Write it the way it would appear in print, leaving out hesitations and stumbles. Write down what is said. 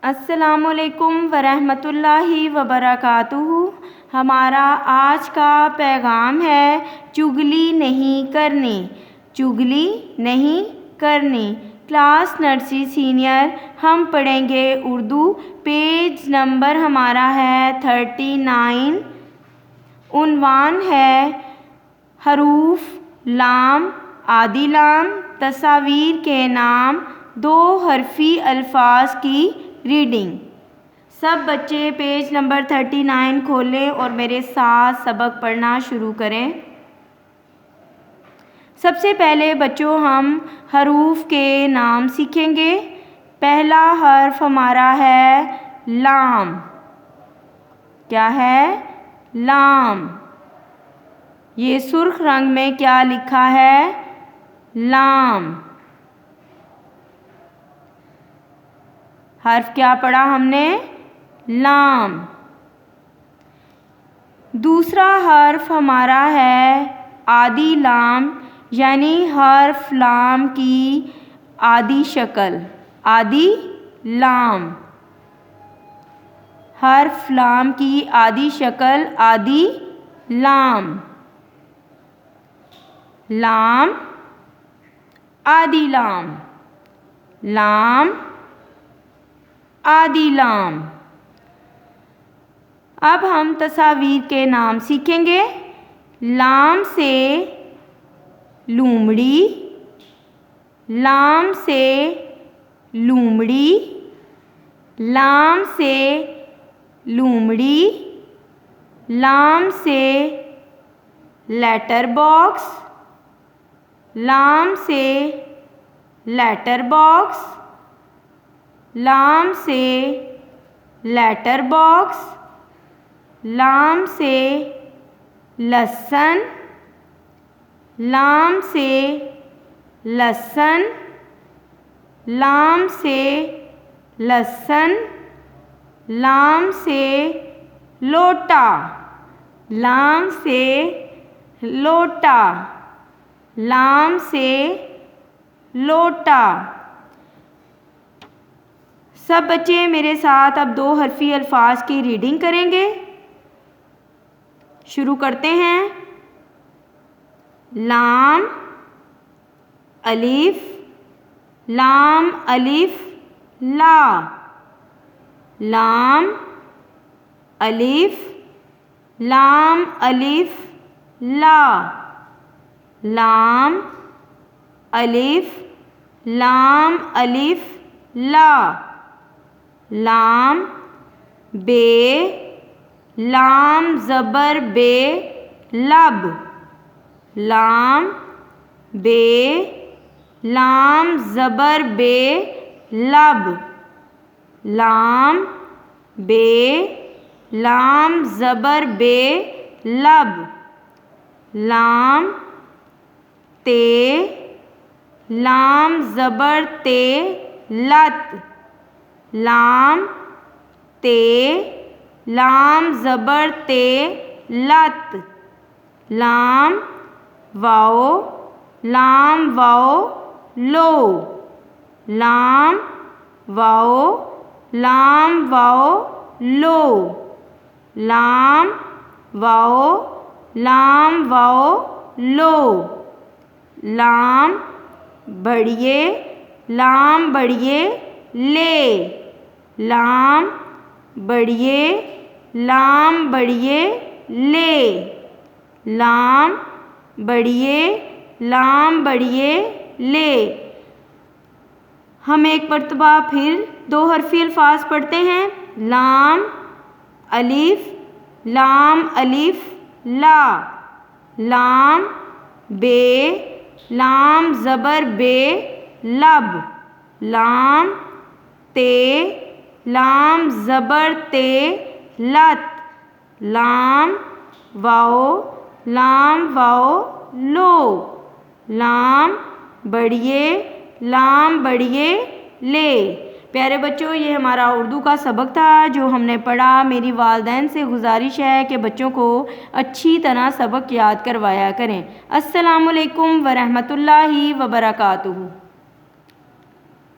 السلام علیکم ورحمۃ اللہ وبرکاتہ۔ ہمارا آج کا پیغام ہے چگلی نہیں کرنی، چگلی نہیں کرنی۔ کلاس نرسری سینئر ہم پڑھیں گے اردو، پیج نمبر ہمارا ہے 39۔ عنوان ہے حروف لام، عادی لام، تصاویر کے نام، دو حرفی الفاظ کی ریڈنگ۔ سب بچے پیج نمبر 39 کھولیں اور میرے ساتھ سبق پڑھنا شروع کریں۔ سب سے پہلے بچوں ہم حروف کے نام سیکھیں گے۔ پہلا حرف ہمارا ہے لام۔ کیا ہے؟ لام۔ یہ سرخ رنگ میں کیا لکھا ہے؟ لام۔ حرف کیا پڑھا ہم نے؟ لام۔ دوسرا حرف ہمارا ہے عادی لام، یعنی حرف لام کی عادی شکل، عادی لام۔ حرف لام کی عادی شکل، عادی لام۔ لام، عادی لام، لام، عادی لام۔ اب ہم تصاویر کے نام سیکھیں گے۔ لام سے لومڑی، لام سے لومڑی، لام سے لومڑی، لام سے لیٹر باکس، لام سے لیٹر باکس، لام سے لیٹر باکس، لام سے لہسن، لام سے لہسن، لام سے لہسن، لام سے لوٹا، لام سے لوٹا، لام سے لوٹا۔ سب بچے میرے ساتھ اب دو حرفی الفاظ کی ریڈنگ کریں گے۔ شروع کرتے ہیں۔ لام، الف، لام الف لا، لام الف، لام الف لا، لام الف، لام الف لا، لام بے، لام زبر بے لب، لام بے، لام زبر بے لب، لام بے، لام زبر بے لب، لام تے، لام زبر تے لت، لام تے، لام زبر تے لت، لام واؤ، لام واؤ لو، لام واؤ، لام واؤ لو، لام واؤ، لام واؤ لو، لام بڑھئے، لام بڑھئے لے، لام بڑھئے، لام بڑھئے لے، لام بڑھئے، لام بڑھئے لے۔ ہم ایک مرتبہ پھر دو حرفی الفاظ پڑھتے ہیں۔ لام الف، لام الف لا، لام بے، لام زبر بے لب، لام تے، لام زبر تے لت، لام واؤ، لام واؤ لو، لام بڑھئے، لام بڑھئے لے۔ پیارے بچوں، یہ ہمارا اردو کا سبق تھا جو ہم نے پڑھا۔ میری والدین سے گزارش ہے کہ بچوں کو اچھی طرح سبق یاد کروایا کریں۔ السلام علیکم ورحمۃ اللہ وبرکاتہ۔